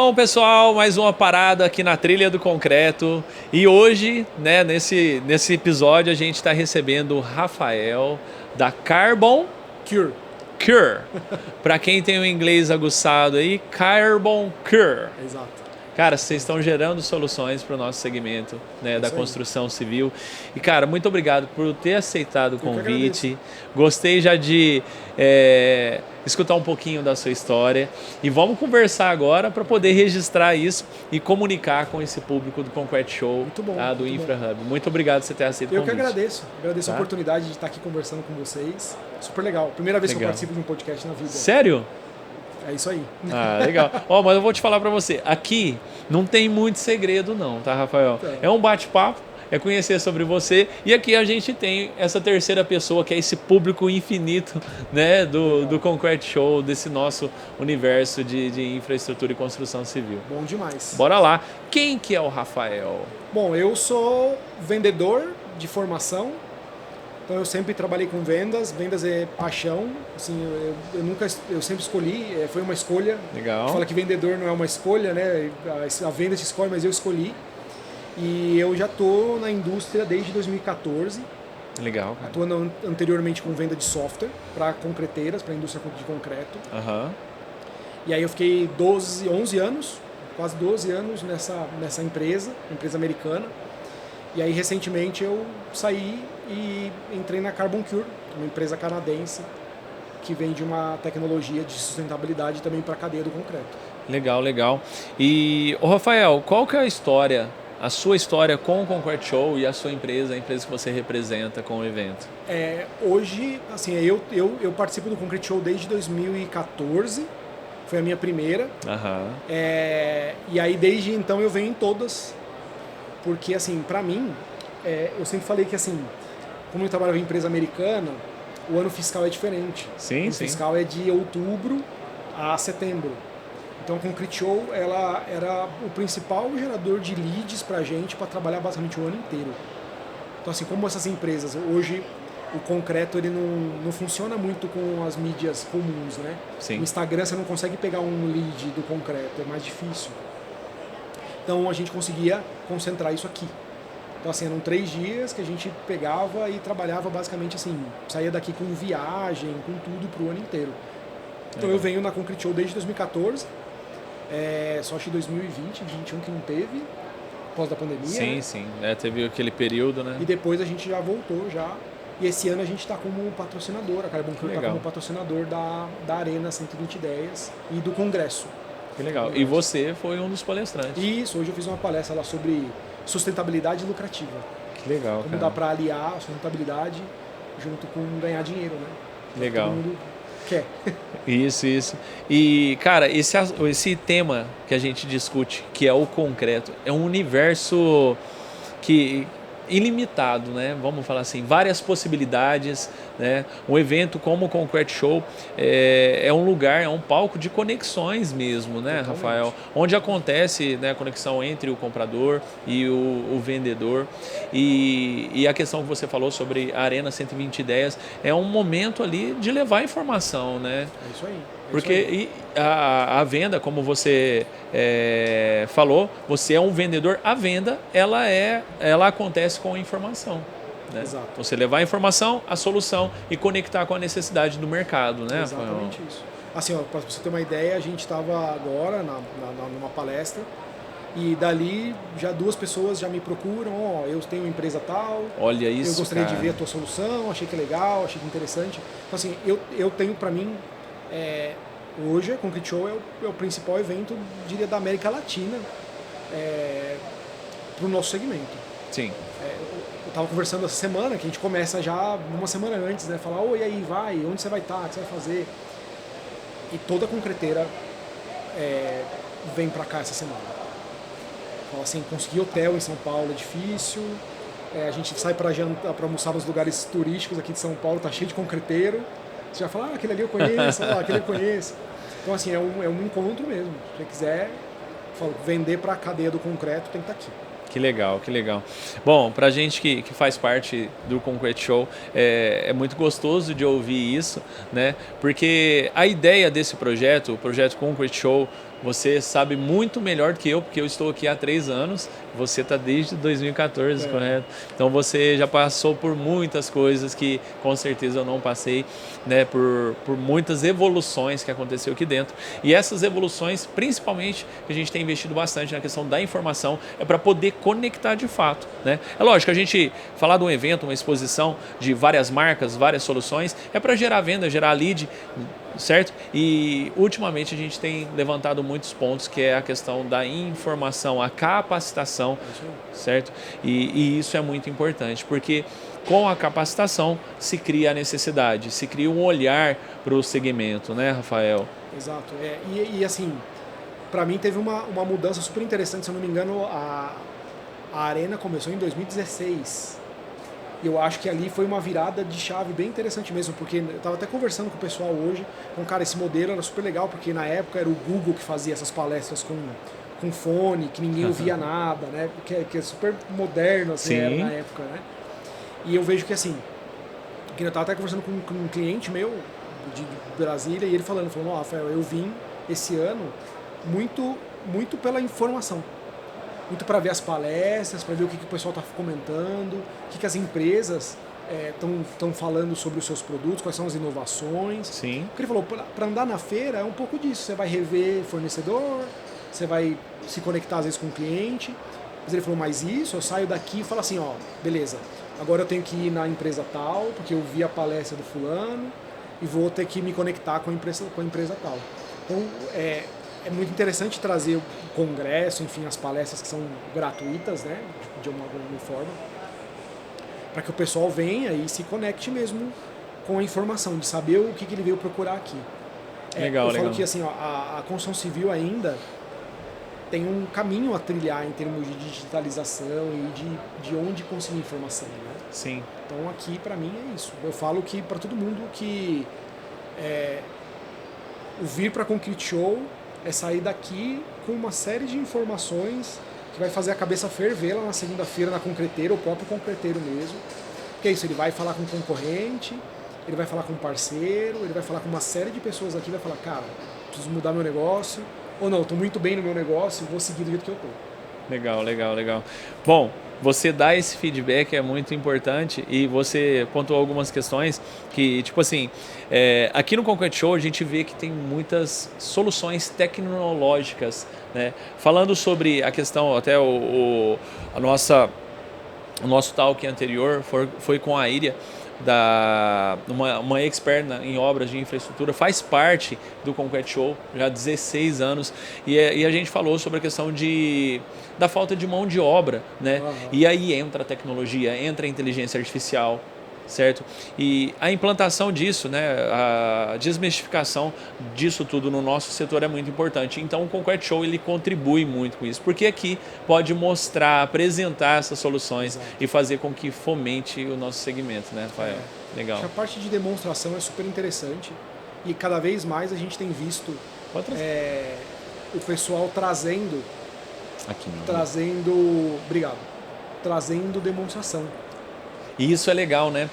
Bom, pessoal, mais uma parada aqui na Trilha do Concreto. E hoje, né, nesse episódio, a gente está recebendo o Rafael da Carbon Cure. Para quem tem o inglês aguçado aí, Carbon Cure. Exato. Cara, vocês estão gerando soluções para o nosso segmento, né, da construção civil. E, cara, muito obrigado por ter aceitado o convite. Gostei já de escutar um pouquinho da sua história. E vamos conversar agora para poder registrar isso e comunicar com esse público do Concrete Show, muito bom, do InfraHub. Muito obrigado por você ter aceito o convite. Eu que agradeço. Agradeço a oportunidade de estar aqui conversando com vocês. Super legal. Primeira vez que eu participo de um podcast na vida. Sério? É isso aí. Ah, legal. Mas eu vou te falar pra você. Aqui não tem muito segredo não, tá, Rafael? É um bate-papo, é conhecer sobre você. E aqui a gente tem essa terceira pessoa, que é esse público infinito, né, do Concrete Show, desse nosso universo de infraestrutura e construção civil. Bom demais. Bora lá. Quem que é o Rafael? Bom, eu sou vendedor de formação. Então eu sempre trabalhei com vendas é paixão, assim, eu sempre escolhi, foi uma escolha. Legal. Fala que vendedor não é uma escolha, né? A venda te escolhe, mas eu escolhi. E eu já estou na indústria desde 2014. Legal, cara. Atuando anteriormente com venda de software para concreteiras, para a indústria de concreto. Uhum. E aí eu fiquei 11 anos, quase 12 anos nessa empresa americana. E aí recentemente eu saí e entrei na Carbon Cure, uma empresa canadense que vende uma tecnologia de sustentabilidade também para a cadeia do concreto. Legal, legal. E, Rafael, qual que é a sua história com o Concrete Show e a sua empresa, a empresa que você representa com o evento? Hoje, assim, eu participo do Concrete Show desde 2014, foi a minha primeira. Uhum. E aí desde então eu venho em todas, porque assim, para mim, eu sempre falei que assim, como eu trabalhava em empresa americana, o ano fiscal é diferente. Sim, o ano fiscal é de outubro a setembro. Então a Concrete Show ela era o principal gerador de leads para a gente para trabalhar basicamente o ano inteiro. Então assim, como essas empresas, hoje o concreto ele não funciona muito com as mídias comuns, né? Sim. No Instagram você não consegue pegar um lead do concreto, é mais difícil. Então a gente conseguia concentrar isso aqui. Então assim, eram 3 dias que a gente pegava e trabalhava basicamente assim, saía daqui com viagem, com tudo pro ano inteiro. Então eu venho na Concrete Show desde 2014, só acho que 2020, 2021 que não teve, após da pandemia. Sim, né? sim, teve aquele período, né? E depois a gente já voltou já. E esse ano a gente está como patrocinador, a Carbon Cure está como patrocinador da Arena 120 Ideias e do Congresso. Que legal. E você foi um dos palestrantes. Isso, hoje eu fiz uma palestra lá sobre sustentabilidade lucrativa. Que legal, como dá para aliar a sustentabilidade junto com ganhar dinheiro, né? Que legal. Todo mundo quer. Isso. E, cara, esse tema que a gente discute, que é o concreto, é um universo ilimitado, né? Vamos falar assim, várias possibilidades, né? Um evento como o Concrete Show é um lugar, é um palco de conexões mesmo, né, Totalmente. Rafael? Onde acontece, né, a conexão entre o comprador e o vendedor. E a questão que você falou sobre a Arena 120 Ideias é um momento ali de levar informação, né? É isso aí. Porque a venda, como você falou, você é um vendedor. A venda, ela acontece com informação. Né? Exato. Você levar a informação, a solução e conectar com a necessidade do mercado. Né, exatamente isso. Assim, para você ter uma ideia, a gente estava agora numa palestra e dali já 2 pessoas já me procuram, eu tenho uma empresa tal, olha isso, eu gostaria cara. de ver a tua solução, achei que é legal, achei que é interessante. Então assim, eu tenho para mim, hoje a Concrete Show é o principal evento, diria, da América Latina para o nosso segmento. Sim. Eu estava conversando essa semana, que a gente começa já uma semana antes, né? Falar, oi, aí, vai, onde você vai estar, o que você vai fazer? E toda a concreteira vem para cá essa semana. Fala assim, conseguir hotel em São Paulo é difícil, a gente sai para almoçar nos lugares turísticos aqui de São Paulo, tá cheio de concreteiro. Você já fala, aquele ali eu conheço, aquele eu conheço. Então assim, é um encontro mesmo. Se você quiser vender para a cadeia do concreto, tem que estar aqui. Que legal, que legal. Bom, pra gente que faz parte do Concrete Show, é muito gostoso de ouvir isso, né? Porque a ideia desse projeto, o projeto Concrete Show, Você sabe muito melhor do que eu, porque eu estou aqui há 3 anos, você está desde 2014, correto? Então você já passou por muitas coisas que com certeza eu não passei, né? Por muitas evoluções que aconteceu aqui dentro. E essas evoluções, principalmente, que a gente tem investido bastante na questão da informação, é para poder conectar de fato, né? É lógico, a gente falar de um evento, uma exposição de várias marcas, várias soluções, é para gerar venda, gerar lead, certo? E ultimamente a gente tem levantado muitos pontos, que é a questão da informação, a capacitação, certo? E isso é muito importante, porque com a capacitação se cria a necessidade, se cria um olhar para o segmento, né, Rafael? Exato. E assim, para mim teve uma mudança super interessante, se eu não me engano, a Arena começou em 2016. E eu acho que ali foi uma virada de chave bem interessante mesmo, porque eu estava até conversando com o pessoal hoje, então, cara, esse modelo era super legal, porque na época era o Google que fazia essas palestras com fone, que ninguém ouvia nada, né? Que é super moderno, assim, era na época, né? E eu vejo que, assim, que eu estava até conversando com um cliente meu de Brasília, e ele falando, ó, Rafael, eu vim esse ano muito pela informação. Muito para ver as palestras, para ver o que o pessoal está comentando, o que as empresas estão falando sobre os seus produtos, quais são as inovações. Sim. Porque ele falou, para andar na feira é um pouco disso. Você vai rever fornecedor, você vai se conectar às vezes com o cliente. Mas ele falou, mas isso, eu saio daqui e falo assim, ó, beleza, agora eu tenho que ir na empresa tal, porque eu vi a palestra do fulano, e vou ter que me conectar com a empresa tal. Então, é muito interessante trazer o congresso, enfim, as palestras que são gratuitas, né, de alguma forma, para que o pessoal venha e se conecte mesmo com a informação, de saber o que ele veio procurar aqui. Legal, eu falo que assim, ó, a construção civil ainda tem um caminho a trilhar em termos de digitalização e de onde conseguir informação, né? Sim. Então aqui para mim é isso. Eu falo que para todo mundo que o vir para Concrete Show é sair daqui com uma série de informações que vai fazer a cabeça ferver lá na segunda-feira na concreteira, o próprio concreteiro mesmo. Que é isso, ele vai falar com um concorrente, ele vai falar com um parceiro, ele vai falar com uma série de pessoas aqui, vai falar, cara, preciso mudar meu negócio, ou não, estou muito bem no meu negócio, vou seguir do jeito que eu estou. Legal, legal, legal. Bom, você dar esse feedback é muito importante e você pontuou algumas questões que, tipo assim, aqui no Concrete Show a gente vê que tem muitas soluções tecnológicas, né? Falando sobre a questão, até o nosso talk anterior foi com a Iria, uma expert em obras de infraestrutura, faz parte do Concrete Show já há 16 anos e a gente falou sobre a questão da falta de mão de obra, né? E aí entra a tecnologia, entra a inteligência artificial, certo? E a implantação disso, né, a desmistificação disso tudo no nosso setor é muito importante. Então o Concrete Show ele contribui muito com isso, porque aqui pode mostrar, apresentar essas soluções. Exato. E fazer com que fomente o nosso segmento, né, Rafael? Legal. Acho que a parte de demonstração é super interessante e cada vez mais a gente tem visto o pessoal trazendo demonstração. E isso é legal, né?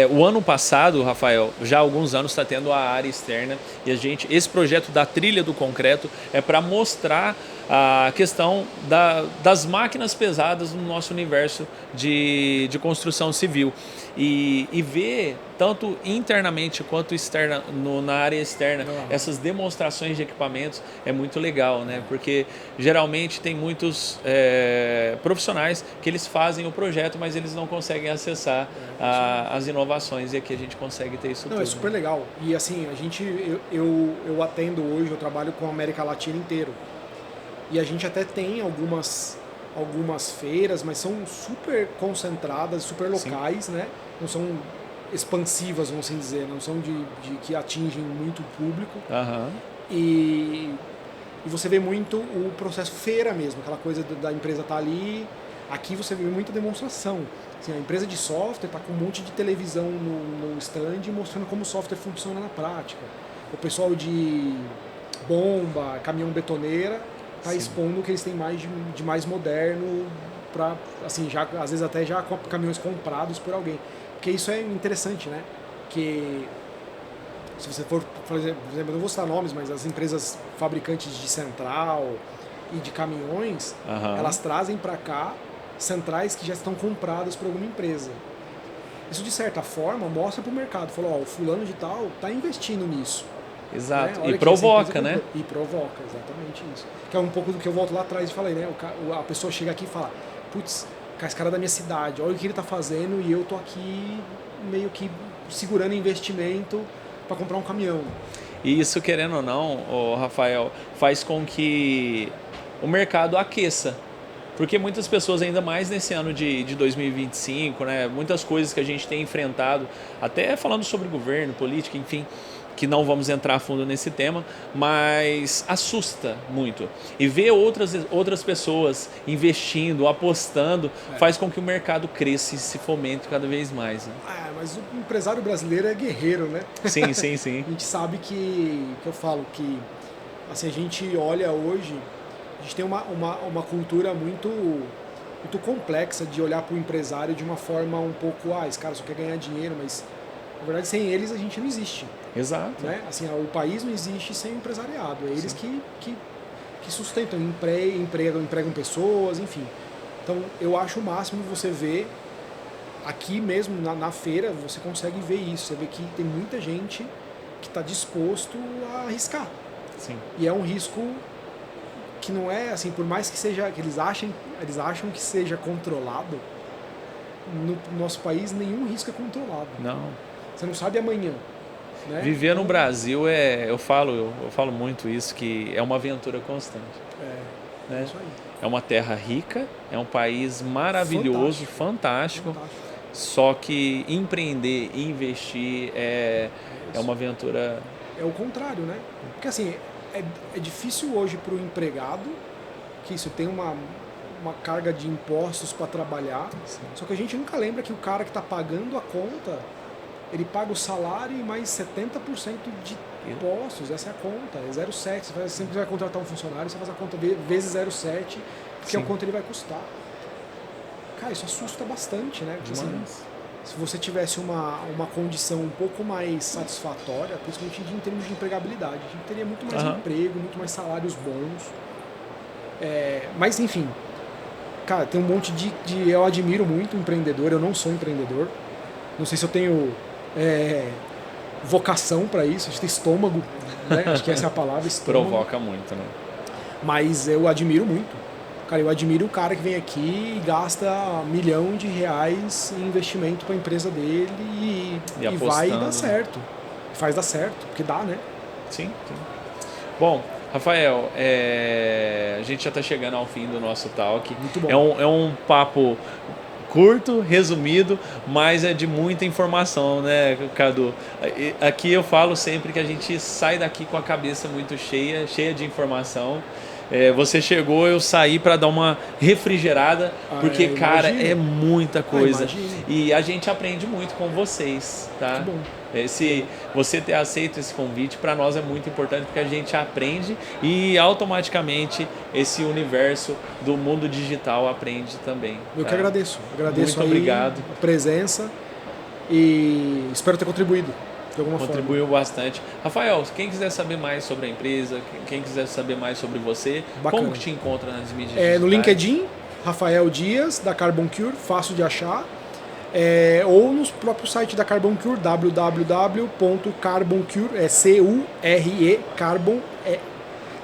O ano passado, Rafael, já há alguns anos está tendo a área externa e esse projeto da trilha do concreto é para mostrar a questão das máquinas pesadas no nosso universo de construção civil e ver tanto internamente quanto na área externa essas demonstrações de equipamentos é muito legal, né? Porque geralmente tem muitos profissionais que eles fazem o projeto, mas eles não conseguem acessar as inovações e aqui a gente consegue ter isso tudo. É super legal. E assim, eu atendo hoje, eu trabalho com a América Latina inteiro. E a gente até tem algumas feiras, mas são super concentradas, super locais, né? Não são expansivas, vamos assim dizer, não são de que atingem muito público. E você vê muito o processo feira mesmo, aquela coisa da empresa estar ali. Aqui você vê muita demonstração. Assim, a empresa de software está com um monte de televisão no stand mostrando como o software funciona na prática. O pessoal de bomba, caminhão betoneira, está expondo o que eles têm de mais moderno, para assim, já, às vezes até já caminhões comprados por alguém. Porque isso é interessante, né? Que Se você for, por exemplo, eu não vou citar nomes, mas as empresas fabricantes de central e de caminhões, elas trazem para cá centrais que já estão compradas por alguma empresa. Isso, de certa forma, mostra para o mercado. Falou, o fulano de tal está investindo nisso. Exato. Né? E provoca, né? E provoca, exatamente isso. Que é um pouco do que eu volto lá atrás e falei, né? A pessoa chega aqui e fala, putz, esse cara é da minha cidade, olha o que ele está fazendo e eu tô aqui meio que segurando investimento para comprar um caminhão. E isso, querendo ou não, Rafael, faz com que o mercado aqueça. Porque muitas pessoas, ainda mais nesse ano de 2025, né, muitas coisas que a gente tem enfrentado, até falando sobre governo, política, enfim, que não vamos entrar a fundo nesse tema, mas assusta muito. E ver outras pessoas investindo, apostando, faz com que o mercado cresça e se fomente cada vez mais. Né? Mas o empresário brasileiro é guerreiro, né? Sim, sim, sim. A gente sabe que eu falo que assim, a gente olha hoje, a gente tem uma cultura muito complexa de olhar para o empresário de uma forma um pouco, esse cara só quer ganhar dinheiro, mas na verdade sem eles a gente não existe. Exato. Né? Assim, o país não existe sem o empresariado, é eles que sustentam, empregam pessoas, enfim. Então eu acho o máximo você ver aqui mesmo na feira, você consegue ver isso, você vê que tem muita gente que está disposto a arriscar. Sim. E é um risco que não é assim, por mais que seja, que eles acham que seja controlado, no nosso país nenhum risco é controlado. Não. Você não sabe amanhã. Né? Viver no Brasil eu falo muito isso, que é uma aventura constante. Né? Isso aí. É uma terra rica, é um país maravilhoso, fantástico. Só que empreender e investir é uma aventura. É o contrário, né? Porque assim, é difícil hoje para o empregado, que isso tem uma carga de impostos para trabalhar. Sim. Só que a gente nunca lembra que o cara que está pagando a conta, ele paga o salário e mais 70% de impostos. Essa é a conta, é 0,7. Você sempre vai contratar um funcionário, você faz a conta vezes 0,7, que é o quanto ele vai custar. Cara, isso assusta bastante, né? Porque, assim, se você tivesse uma condição um pouco mais satisfatória, principalmente em termos de empregabilidade, a gente teria muito mais emprego, muito mais salários bons. Mas, enfim, cara, tem um monte de... Eu admiro muito o empreendedor, eu não sou empreendedor. Não sei se eu tenho vocação para isso, a gente tem estômago, né? Acho que essa é a palavra, estômago. Provoca muito, né? Mas eu admiro muito. Cara, eu admiro o cara que vem aqui e gasta R$1 milhão em investimento para a empresa dele e vai dar certo. Faz dar certo, porque dá, né? Sim, sim. Bom, Rafael, a gente já está chegando ao fim do nosso talk. Muito bom. É um papo curto, resumido, mas é de muita informação, né, Cadu? Aqui eu falo sempre que a gente sai daqui com a cabeça muito cheia de informação. Você chegou, eu saí para dar uma refrigerada, porque, cara, é muita coisa. E a gente aprende muito com vocês, tá? Que bom. Você ter aceito esse convite, para nós é muito importante, porque a gente aprende e automaticamente esse universo do mundo digital aprende também. Eu que agradeço. Agradeço muito obrigado. A presença e espero ter contribuído. Contribuiu bastante. Rafael, quem quiser saber mais sobre a empresa, quem quiser saber mais sobre você, como que te encontra nas mídias digitais? No LinkedIn, Rafael Dias, da Carbon Cure, fácil de achar. Ou no próprio site da Carbon Cure, www.carboncure, C-U-R-E, Carbon,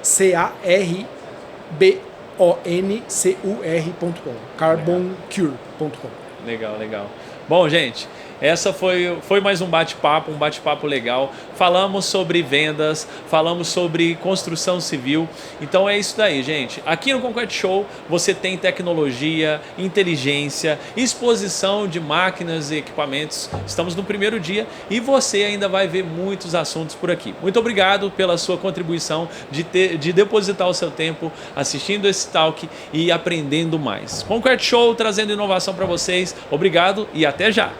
C-A-R-B-O-N-C-U-R.com, carboncure.com. Legal, legal. Bom, gente, essa foi mais um bate-papo legal. Falamos sobre vendas, falamos sobre construção civil. Então é isso daí, gente. Aqui no Concrete Show você tem tecnologia, inteligência, exposição de máquinas e equipamentos. Estamos no primeiro dia e você ainda vai ver muitos assuntos por aqui. Muito obrigado pela sua contribuição, de depositar o seu tempo assistindo esse talk e aprendendo mais. Concrete Show trazendo inovação para vocês. Obrigado e até já!